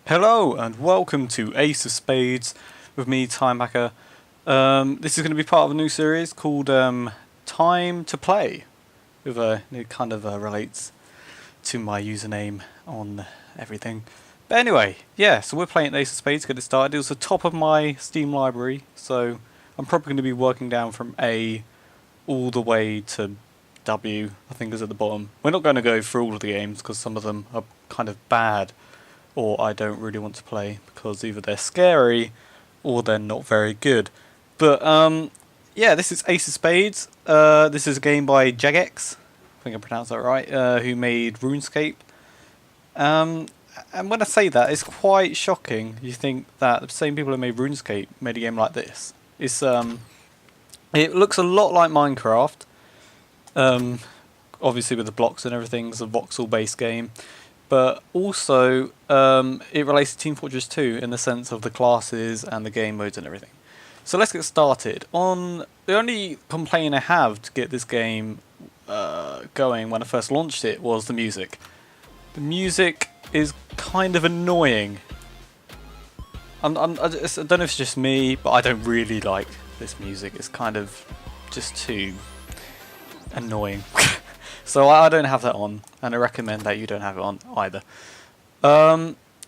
Hello and welcome to Ace of Spades with me, Timehacker. This is going to be part of a new series called Time to Play. It kind of relates to my username on everything. But anyway, yeah, so we're playing Ace of Spades to get it started. It was the top of my Steam library, so I'm probably going to be working down from A all the way to W, I think is at the bottom. We're not going to go through all of the games because some of them are kind of bad, or I don't really want to play because either they're scary or they're not very good. But yeah, this is Ace of Spades. This is a game by Jagex, I think I pronounced that right, who made Runescape. And when I say that, it's quite shocking. You think that the same people who made Runescape made a game like this. It looks a lot like Minecraft. Obviously with the blocks and everything, it's a voxel based game. But also, it relates to Team Fortress 2 in the sense of the classes and the game modes and everything. So let's get started. The only complaint I have to get this game going when I first launched it was the music. The music is kind of annoying. I don't know if it's just me, but I don't really like this music. It's kind of just too annoying. So I don't have that on, and I recommend that you don't have it on either.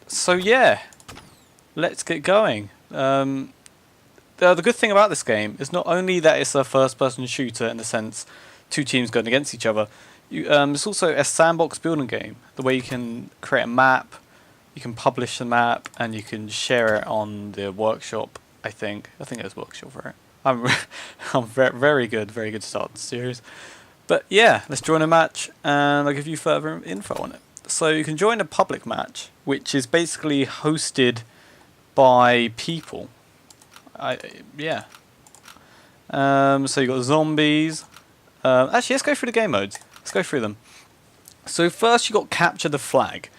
So yeah, let's get going. The good thing about this game is not only that it's a first-person shooter in the sense two teams going against each other. It's also a sandbox building game. The way you can create a map, you can publish the map, and you can share it on the workshop. I think it was workshop for it. I'm very good to start the series. But yeah, let's join a match and I'll give you further info on it. So you can join a public match, which is basically hosted by people. Yeah. So you got zombies. Actually, let's go through the game modes. Let's go through them. So first you got capture the flag,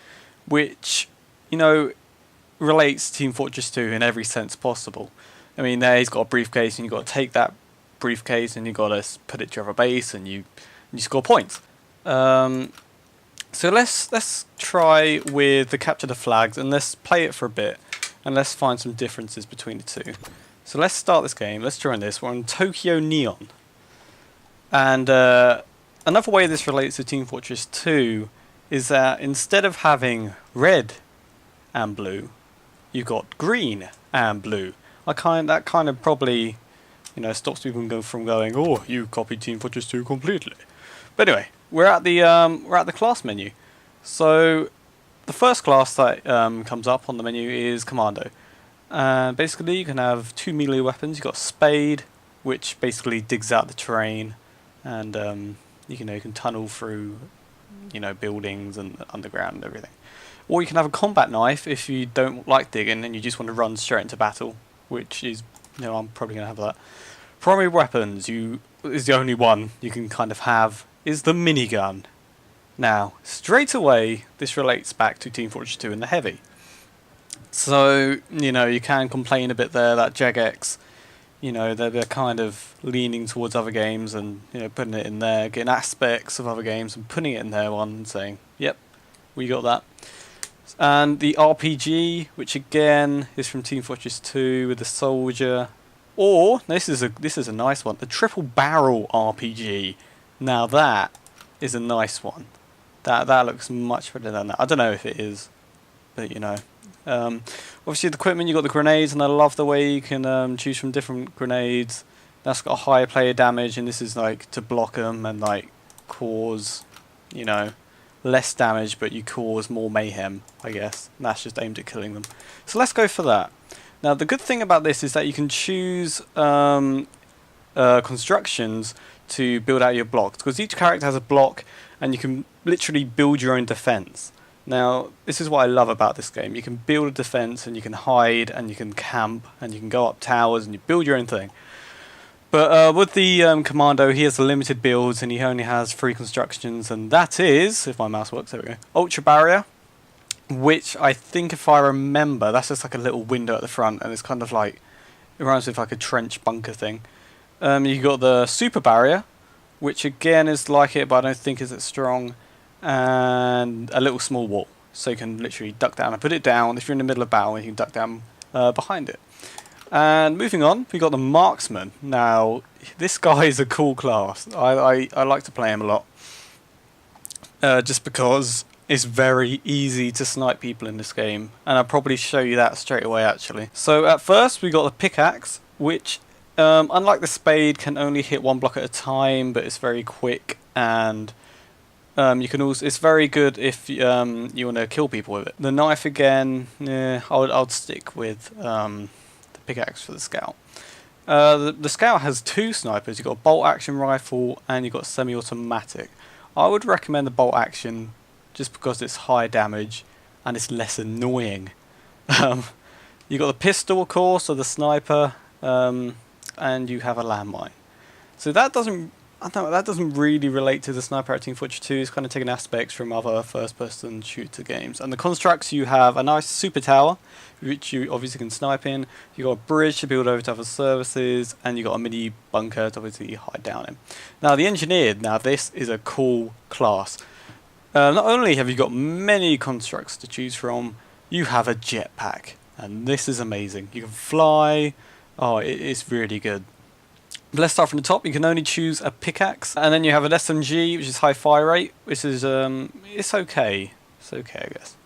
which, you know, relates to Team Fortress 2 in every sense possible. I mean, there he's got a briefcase and you've got to take that briefcase and you've got to put it to your other base and you score points. So let's try with the capture the flags and let's play it for a bit and let's find some differences between the two. So let's start this game. Let's join this. We're on Tokyo Neon. And another way this relates to Team Fortress 2 is that instead of having red and blue, you've got green and blue. That kind of probably, you know, stops people from going, oh, you copied Team Fortress 2 completely. But anyway, we're at the class menu. So the first class that comes up on the menu is Commando. Basically, you can have two melee weapons. You've got Spade, which basically digs out the terrain, and you can tunnel through, buildings and underground and everything. Or you can have a combat knife if you don't like digging and you just want to run straight into battle, which is, I'm probably going to have that. Primary weapons is the only one you can kind of have is the minigun. Now, straight away, this relates back to Team Fortress 2 and the heavy. So, you can complain a bit there that Jagex, they're kind of leaning towards other games and, putting it in there, getting aspects of other games and putting it in their one and saying, yep, we got that. And the RPG, which again is from Team Fortress 2 with the soldier. Or this is a nice one, the triple barrel RPG. Now that is a nice one. That looks much better than that. I don't know if it is, but obviously the equipment, you got the grenades, and I love the way you can choose from different grenades. That's got a higher player damage, and this is like to block them and like cause, less damage, but you cause more mayhem, I guess. And that's just aimed at killing them. So let's go for that. Now the good thing about this is that you can choose constructions to build out your blocks, because each character has a block and you can literally build your own defense. Now this is what I love about this game. You can build a defense and you can hide and you can camp and you can go up towers and you build your own thing. But with the Commando, he has limited builds and he only has 3 constructions, and that is, if my mouse works, there we go, Ultra Barrier, which I think, if I remember, that's just like a little window at the front, and it's kind of like, it reminds me of like a trench bunker thing. You got the Super Barrier, which again is like it, but I don't think is as strong, and a little small wall. so you can literally duck down and put it down. If you're in the middle of battle, you can duck down behind it. And moving on, we got the Marksman. Now, this guy is a cool class. I like to play him a lot, just because it's very easy to snipe people in this game, and I'll probably show you that straight away actually. So at first we got the Pickaxe, which unlike the Spade can only hit one block at a time, but it's very quick, and you can also, it's very good if you want to kill people with it. The knife again, I'd stick with the Pickaxe for the Scout. The Scout has two snipers. You've got a bolt action rifle and you've got semi-automatic. I would recommend the bolt action just because it's high damage and it's less annoying. You got the pistol, of course, or the sniper, and you have a landmine. So that doesn't really relate to the sniper at Team Fortress 2. It's kind of taking aspects from other first-person shooter games. And the constructs, you have a nice super tower, which you obviously can snipe in. You got a bridge to build over to other services, and you got a mini bunker to obviously hide down in. Now the Engineered, now this is a cool class. Not only have you got many constructs to choose from, you have a jetpack, and this is amazing. You can fly. Oh, it's really good. But let's start from the top. You can only choose a pickaxe, and then you have an SMG, which is high fire rate, which is it's okay. It's okay, I guess.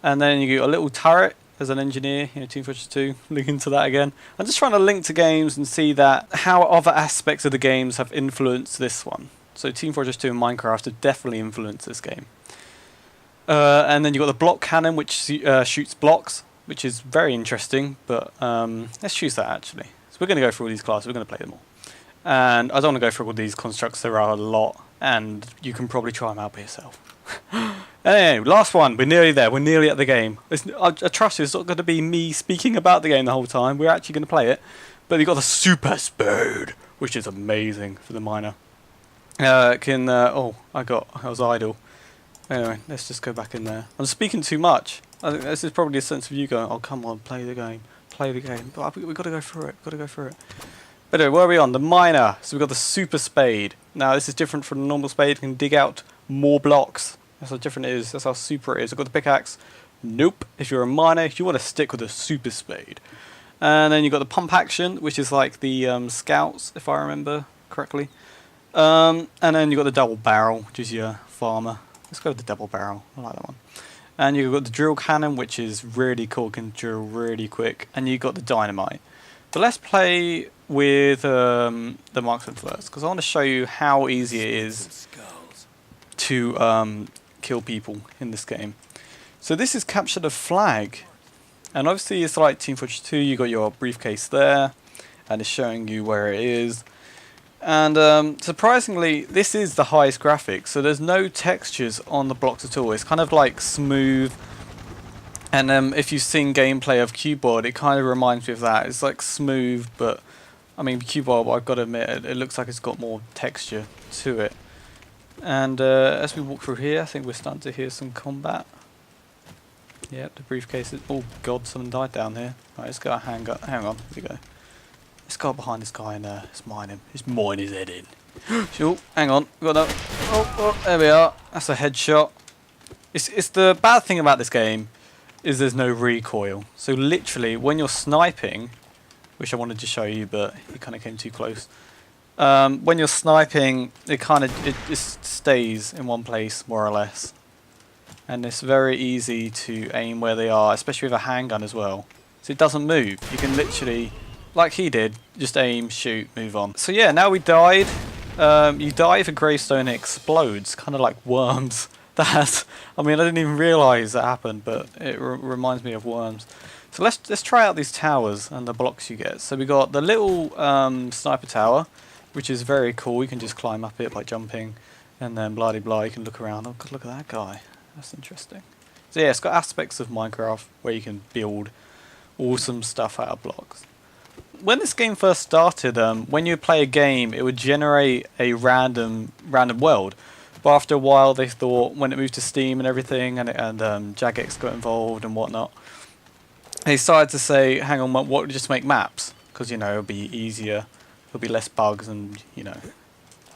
And then you got a little turret as an engineer, you know, Team Fortress 2. Link into that again. I'm just trying to link to games and see that how other aspects of the games have influenced this one. So Team Fortress 2 and Minecraft have definitely influenced this game. And then you've got the block cannon, which shoots blocks, which is very interesting, but let's choose that actually. So we're going to go through all these classes, we're going to play them all. And I don't want to go through all these constructs, there are a lot, and you can probably try them out by yourself. Anyway, last one, we're nearly there, we're nearly at the game. I trust you, it's not going to be me speaking about the game the whole time, we're actually going to play it. But you've got the Super Spade, which is amazing for the miner. Oh, I was idle. Anyway, let's just go back in there. I'm speaking too much. I think this is probably a sense of you going, oh come on, play the game. Play the game. But we've got to go through it, But anyway, where are we on? The miner. So we've got the Super Spade. Now this is different from the normal spade. You can dig out more blocks. That's how different it is. That's how super it is. I've got the pickaxe. Nope. If you're a miner, you want to stick with the Super Spade. And then you've got the pump action, which is like the scouts, if I remember correctly. And then you've got the double barrel, which is your farmer. Let's go with the double barrel. I like that one. And you've got the drill cannon, which is really cool, can drill really quick. And you've got the dynamite. But let's play with the Marksman first, because I want to show you how easy it is to kill people in this game. So this is capture the flag. And obviously it's like Team Fortress 2, you got your briefcase there, and it's showing you where it is. And surprisingly, this is the highest graphics, so there's no textures on the blocks at all. It's kind of like smooth. And if you've seen gameplay of Cubeworld, it kind of reminds me of that. It's like smooth, but I mean Cubeworld, I've got to admit, it looks like it's got more texture to it. And as we walk through here, I think we're starting to hear some combat. Yep, the briefcase is... Oh god, someone died down here. Right, let's go hang on, here we go. Let's go behind this guy and let's mine him. Let's mine his head in. Sure, hang on. Got that. Oh, there we are. That's a headshot. It's the bad thing about this game is there's no recoil. So literally, when you're sniping, which I wanted to show you, but it kind of came too close. When you're sniping, it just stays in one place more or less, and it's very easy to aim where they are, especially with a handgun as well. So it doesn't move. You can literally, like he did, just aim, shoot, move on. So yeah, now we died. You die if a gravestone explodes, kind of like worms. I mean, I didn't even realise that happened, but it reminds me of worms. So let's try out these towers and the blocks you get. So we got the little sniper tower, which is very cool. You can just climb up it by jumping, and then blah de blah. You can look around. Oh, God, look at that guy. That's interesting. So yeah, it's got aspects of Minecraft where you can build awesome stuff out of blocks. When this game first started, when you play a game, it would generate a random world. But after a while, they thought, when it moved to Steam and everything, and Jagex got involved and whatnot, they started to say, hang on, what, just make maps? Because, you know, it'll be easier, there'll be less bugs, and, you know,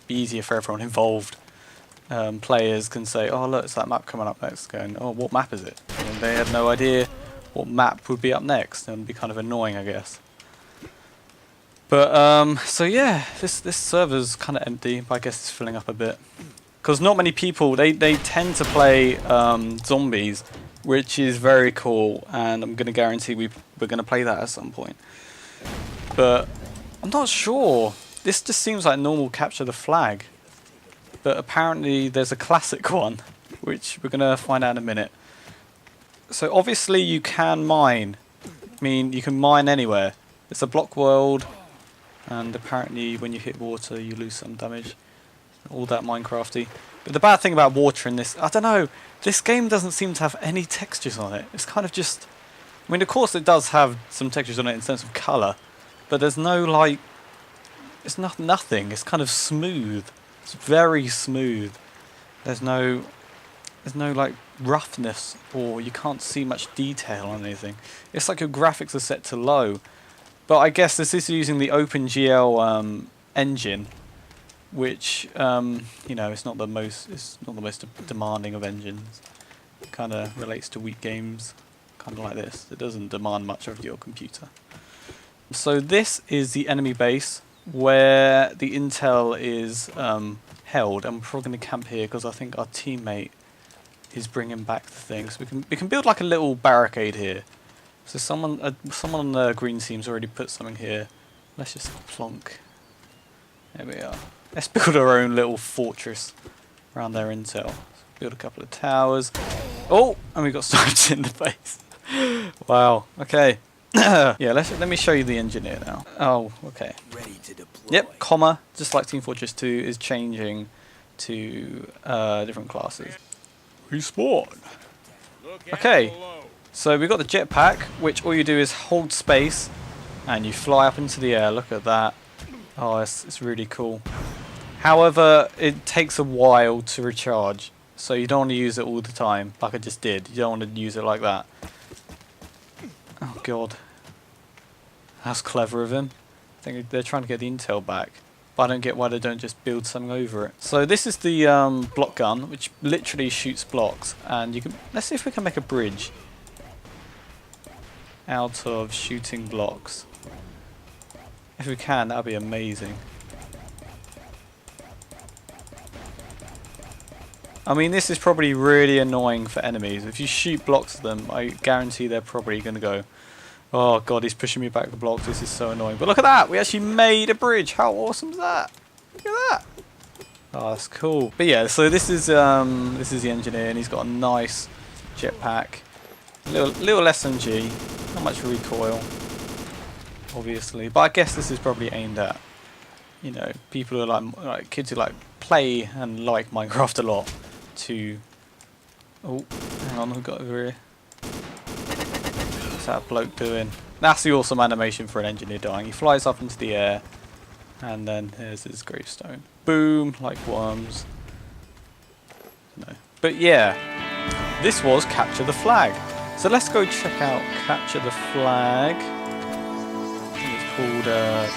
be easier for everyone involved. players can say, oh look, it's that map coming up next, going, oh, what map is it? And they have no idea what map would be up next, and it'd be kind of annoying, I guess. But so yeah, this server's kind of empty, but I guess it's filling up a bit. Because not many people, they tend to play zombies, which is very cool, and I'm going to guarantee we're going to play that at some point. But I'm not sure. This just seems like normal capture the flag. But apparently there's a classic one, which we're going to find out in a minute. So obviously you can mine. I mean, you can mine anywhere. It's a block world, and apparently when you hit water you lose some damage. All that Minecrafty. But the bad thing about water in this, I don't know, this game doesn't seem to have any textures on it. It's kind of just, I mean, of course it does have some textures on it in the sense of colour, but there's no like, it's nothing. It's kind of smooth. It's very smooth. There's no like roughness, or you can't see much detail on anything. It's like your graphics are set to low. But I guess this is using the OpenGL engine, which you know, it's not the most demanding of engines. It kind of relates to weak games, kind of like this. It doesn't demand much of your computer. So this is the enemy base where the intel is held, and we're probably going to camp here because I think our teammate is bringing back the thing. So we can build like a little barricade here. So someone on the green team's already put something here. Let's just plonk. There we are. Let's build our own little fortress around their intel. Let's build a couple of towers. Oh, and we got sniped in the face. Wow. Okay. Yeah. Let me show you the engineer now. Oh, okay. Ready to deploy. Yep. Comma, just like Team Fortress 2, is changing to different classes. Respawn. Okay. So we've got the jetpack, which all you do is hold space, and you fly up into the air. Look at that. Oh, it's really cool. However, it takes a while to recharge, so you don't want to use it all the time, like I just did. You don't want to use it like that. Oh god. That's clever of him. I think they're trying to get the intel back, but I don't get why they don't just build something over it. So this is the block gun, which literally shoots blocks, and you can. Let's see if we can make a bridge out of shooting blocks. If we can, that would be amazing. I mean, this is probably really annoying for enemies. If you shoot blocks at them, I guarantee they're probably going to go, oh god, he's pushing me back the blocks, this is so annoying. But look at that, we actually made a bridge. How awesome is that? Look at that. Oh, that's cool. But yeah, so this is the engineer, and he's got a nice jetpack. Little SMG, not much recoil, obviously. But I guess this is probably aimed at, you know, people who are like kids who like play and like Minecraft a lot. To oh, hang on, we've got over here. What's that bloke doing? That's the awesome animation for an engineer dying. He flies up into the air, and then here's his gravestone. Boom, like worms. No, but yeah, this was Capture the Flag. So let's go check out Capture the Flag. I think it's called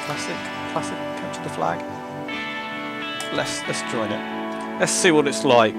Classic Capture the Flag. Let's join it. Let's see what it's like.